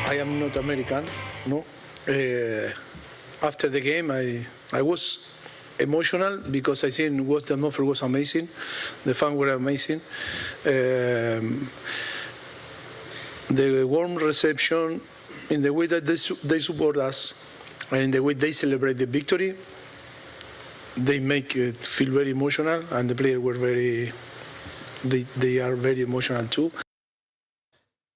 I am not American, no. After the game, I was emotional because I think the atmosphere was amazing. The fans were amazing. The warm reception, in the way that they support us, and in the way they celebrate the victory, they make it feel very emotional, and the players were they are very emotional too.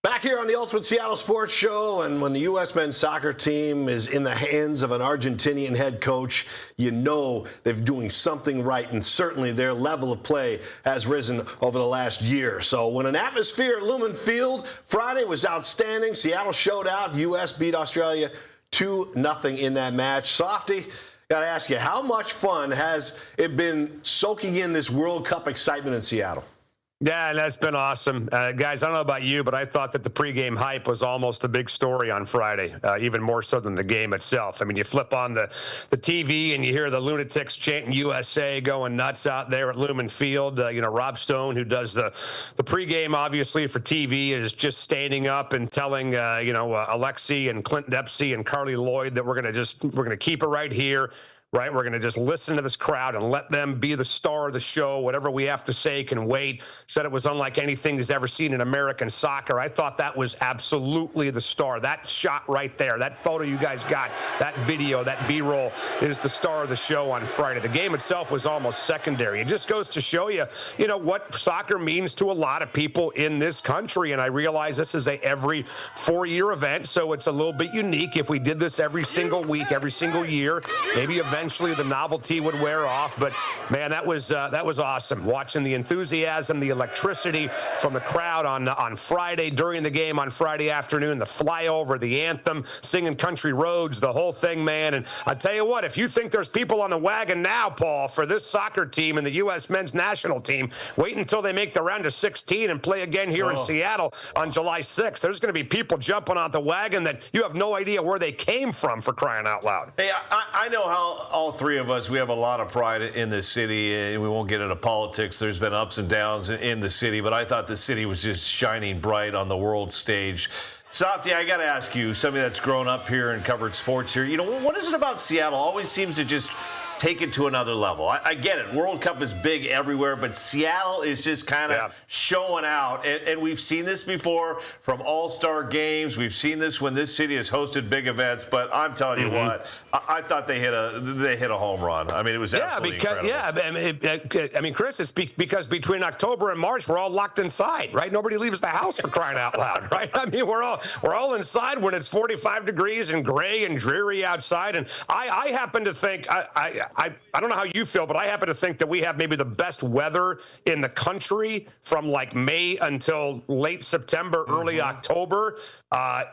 Back here on the Ultimate Seattle Sports Show, and when the U.S. men's soccer team is in the hands of an Argentinian head coach, you know they're doing something right, and certainly their level of play has risen over the last year. So when an atmosphere at Lumen Field Friday was outstanding, Seattle showed out, U.S. beat Australia 2-0 in that match. Softy, got to ask you, how much fun has it been soaking in this World Cup excitement in Seattle? Yeah, that's been awesome. Guys, I don't know about you, but I thought that the pregame hype was almost a big story on Friday, even more so than the game itself. I mean, you flip on the TV and you hear the lunatics chanting USA going nuts out there at Lumen Field. Rob Stone, who does the pregame, obviously, for TV, is just standing up and telling, Alexi and Clint Dempsey and Carly Lloyd that we're going to keep it right here. Right, we're going to just listen to this crowd and let them be the star of the show. Whatever we have to say can wait. Said it was unlike anything he's ever seen in American soccer. I thought that was absolutely the star. That shot right there, that photo you guys got, that video, that B-roll is the star of the show on Friday. The game itself was almost secondary. It just goes to show you, what soccer means to a lot of people in this country. And I realize this is a every 4-year event, so it's a little bit unique. If we did this every single week, every single year, maybe eventually the novelty would wear off. But man, that was awesome. Watching the enthusiasm, the electricity from the crowd on Friday during the game on Friday afternoon, the flyover, the anthem, singing Country Roads, the whole thing, man. And I tell you what, if you think there's people on the wagon now, Paul, for this soccer team and the U.S. men's national team, wait until they make the round of 16 and play again here in Seattle on July 6th. There's going to be people jumping on the wagon that you have no idea where they came from, for crying out loud. Hey, I know how all three of us, we have a lot of pride in this city, and we won't get into politics. There's been ups and downs in the city, but I thought the city was just shining bright on the world stage. Softy, I got to ask you, somebody that's grown up here and covered sports here, what is it about Seattle? Always seems to just take it to another level. I get it. World Cup is big everywhere, but Seattle is just kind of showing out. And we've seen this before from all-star games. We've seen this when this city has hosted big events. But I'm telling you what, I thought they hit a home run. I mean, it was absolutely incredible. I mean, Chris, it's because between October and March, we're all locked inside, right? Nobody leaves the house, for crying out loud, right? I mean, we're all inside when it's 45 degrees and gray and dreary outside. And I happen to think I don't know how you feel, but I happen to think that we have maybe the best weather in the country from like May until late September, early October.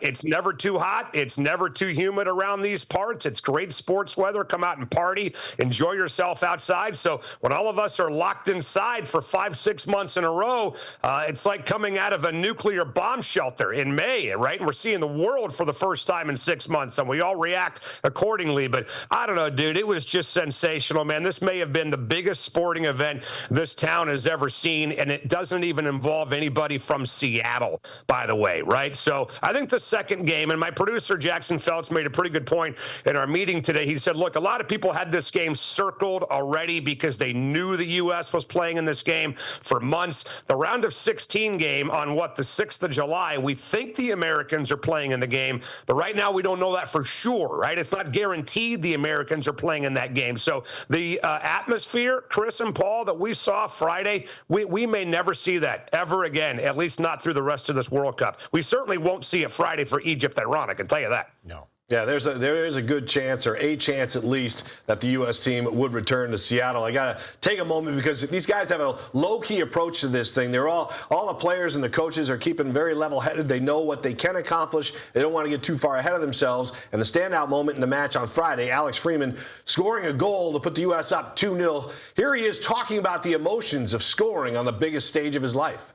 It's never too hot. It's never too humid around these parts. It's great sports weather. Come out and party. Enjoy yourself outside. So when all of us are locked inside for 5-6 months in a row, it's like coming out of a nuclear bomb shelter in May, right? And we're seeing the world for the first time in 6 months, and we all react accordingly. But I don't know, dude. It was just sensational, man. This may have been the biggest sporting event this town has ever seen, and it doesn't even involve anybody from Seattle, by the way, right? So I think the second game, and my producer, Jackson Phelps, made a pretty good point in our meeting today. He said, look, a lot of people had this game circled already because they knew the U.S. was playing in this game for months. The round of 16 game on the 6th of July, we think the Americans are playing in the game, but right now we don't know that for sure, right? It's not guaranteed the Americans are playing in that game. So the atmosphere, Chris and Paul, that we saw Friday, we may never see that ever again, at least not through the rest of this World Cup. We certainly won't see it Friday for Egypt, Iran, I can tell you that. No. Yeah, there is a good chance, or a chance at least, that the U.S. team would return to Seattle. I got to take a moment because these guys have a low-key approach to this thing. They're all the players and the coaches are keeping very level-headed. They know what they can accomplish. They don't want to get too far ahead of themselves. And the standout moment in the match on Friday, Alex Freeman scoring a goal to put the U.S. up 2-0. Here he is talking about the emotions of scoring on the biggest stage of his life.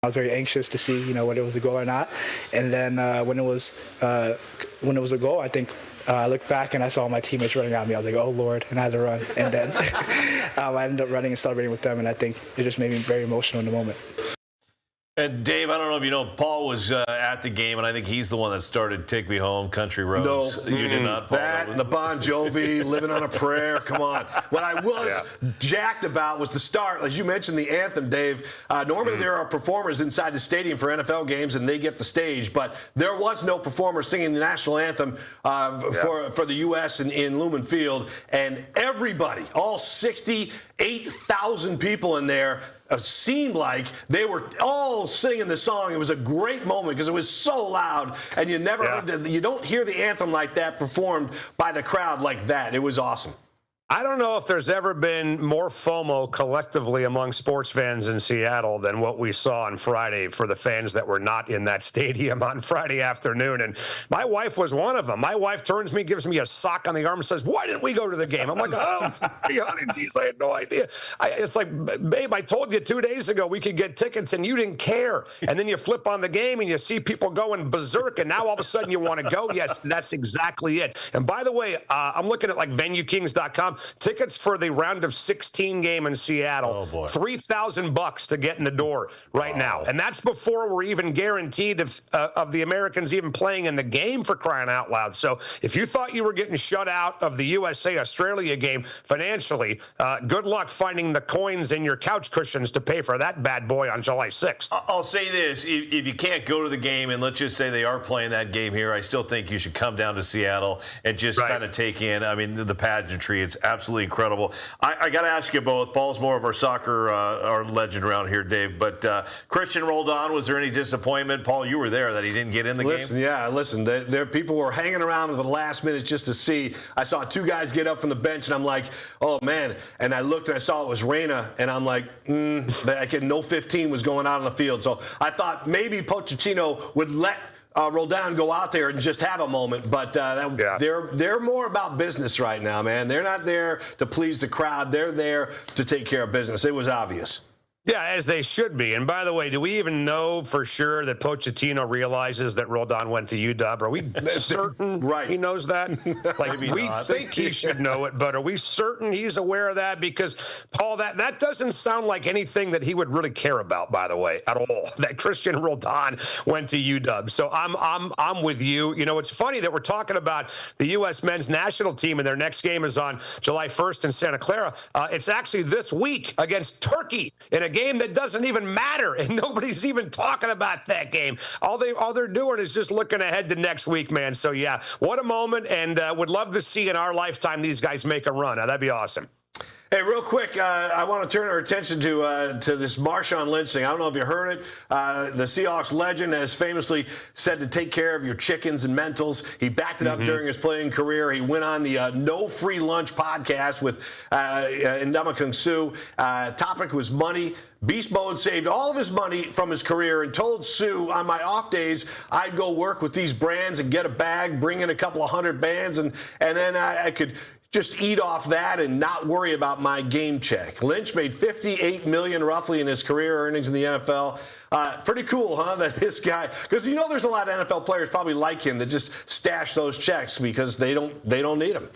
I was very anxious to see, whether it was a goal or not. And then when it was a goal, I think I looked back and I saw my teammates running at me. I was like, oh, Lord, and I had to run. And then I ended up running and celebrating with them, and I think it just made me very emotional in the moment. And Dave, I don't know if you know, Paul was at the game, and I think he's the one that started "Take Me Home, Country Roads." No, You did not, Paul. that and the Bon Jovi, "Living on a Prayer." Come on. What I was jacked about was the start, as you mentioned, the anthem, Dave. Normally there are performers inside the stadium for NFL games, and they get the stage, but there was no performer singing the national anthem for the U.S. in Lumen Field, and everybody, all 68,000 people in there, seemed like they were all singing the song. It was a great moment because it was so loud, and you don't hear the anthem like that performed by the crowd like that. It was awesome. I don't know if there's ever been more FOMO collectively among sports fans in Seattle than what we saw on Friday for the fans that were not in that stadium on Friday afternoon. And my wife was one of them. My wife turns me, gives me a sock on the arm and says, "Why didn't we go to the game?" I'm like, "Oh, sorry, honey, geez, I had no idea." It's like, babe, I told you 2 days ago we could get tickets and you didn't care. And then you flip on the game and you see people going berserk, and now all of a sudden you want to go. Yes, that's exactly it. And by the way, I'm looking at like VenueKings.com. Tickets for the round of 16 game in Seattle, $3,000 to get in the door right now. And that's before we're even guaranteed of the Americans even playing in the game, for crying out loud. So if you thought you were getting shut out of the USA-Australia game financially, good luck finding the coins in your couch cushions to pay for that bad boy on July 6th. I'll say this. If you can't go to the game, and let's just say they are playing that game here, I still think you should come down to Seattle and just kind of take in, the pageantry. It's absolutely incredible. I got to ask you both. Paul's more of our soccer our legend around here, Dave. But Christian rolled on. Was there any disappointment? Paul, you were there that he didn't get in the game? Yeah, listen. There people were hanging around for the last minute just to see. I saw two guys get up from the bench, and I'm like, oh, man. And I looked, and I saw it was Reyna, and I'm like, no 15 was going out on the field. So I thought maybe Pochettino would let Roldan go out there and just have a moment, but they're more about business right now, man. They're not there to please the crowd. They're there to take care of business. It was obvious. Yeah, as they should be. And by the way, do we even know for sure that Pochettino realizes that Roldan went to UW? Are we certain he knows that? Like, we think he should know it, but are we certain he's aware of that? Because, Paul, that doesn't sound like anything that he would really care about, by the way, at all, that Christian Roldan went to UW. So I'm with you. You know, it's funny that we're talking about the U.S. men's national team, and their next game is on July 1st in Santa Clara. It's actually this week against Turkey in a game that doesn't even matter, and nobody's even talking about that game. All they're doing is just looking ahead to next week, man. So yeah, what a moment, and would love to see in our lifetime these guys make a run. Now, that'd be awesome. Hey, real quick, I want to turn our attention to this Marshawn Lynch thing. I don't know if you heard it. The Seahawks legend has famously said to take care of your chickens and mentals. He backed it up during his playing career. He went on the No Free Lunch podcast with Ndamukong Suh. Topic was money. Beast Mode saved all of his money from his career and told Sue, on my off days, I'd go work with these brands and get a bag, bring in a couple of hundred bands, and then I could just eat off that and not worry about my game check. Lynch made $58 million roughly in his career earnings in the NFL. Pretty cool, huh? That this guy, because there's a lot of NFL players probably like him that just stash those checks because they don't need them.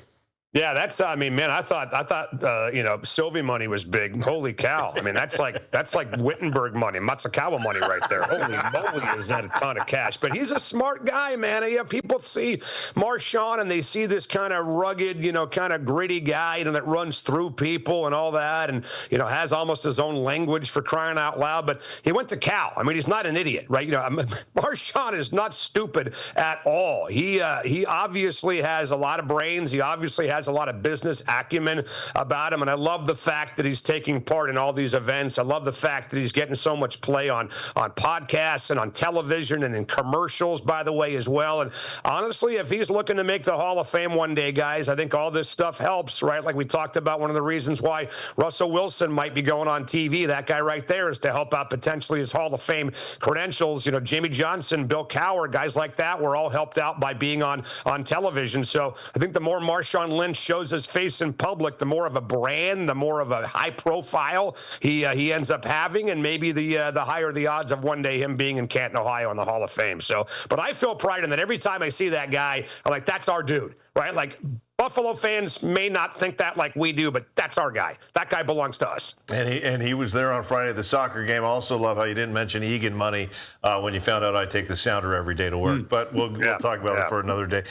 Yeah, that's. I mean, man, I thought Sylvie money was big. Holy cow! I mean, that's like Wittenberg money, Matsukawa money right there. Holy moly, is that a ton of cash? But he's a smart guy, man. Yeah, people see Marshawn and they see this kind of rugged, kind of gritty guy, that runs through people and all that, and has almost his own language, for crying out loud. But he went to Cal. I mean, he's not an idiot, right? Marshawn is not stupid at all. He obviously has a lot of brains. He obviously has a lot of business acumen about him, and I love the fact that he's taking part in all these events. I love the fact that he's getting so much play on podcasts and on television and in commercials, by the way, as well. And honestly, if he's looking to make the Hall of Fame one day, guys, I think all this stuff helps, right? Like we talked about, one of the reasons why Russell Wilson might be going on TV, that guy right there, is to help out potentially his Hall of Fame credentials. Jamie Johnson, Bill Cowher, guys like that were all helped out by being on television. So I think the more Marshawn Lynch shows his face in public, the more of a brand, the more of a high profile he ends up having, and maybe the higher the odds of one day him being in Canton, Ohio in the Hall of Fame. So, but I feel pride in that. Every time I see that guy, I'm like, that's our dude, right? Like, Buffalo fans may not think that like we do, but that's our guy. That guy belongs to us. And he was there on Friday at the soccer game. I also love how you didn't mention Egan money when you found out I take the Sounder every day to work. But we'll talk about it for another day.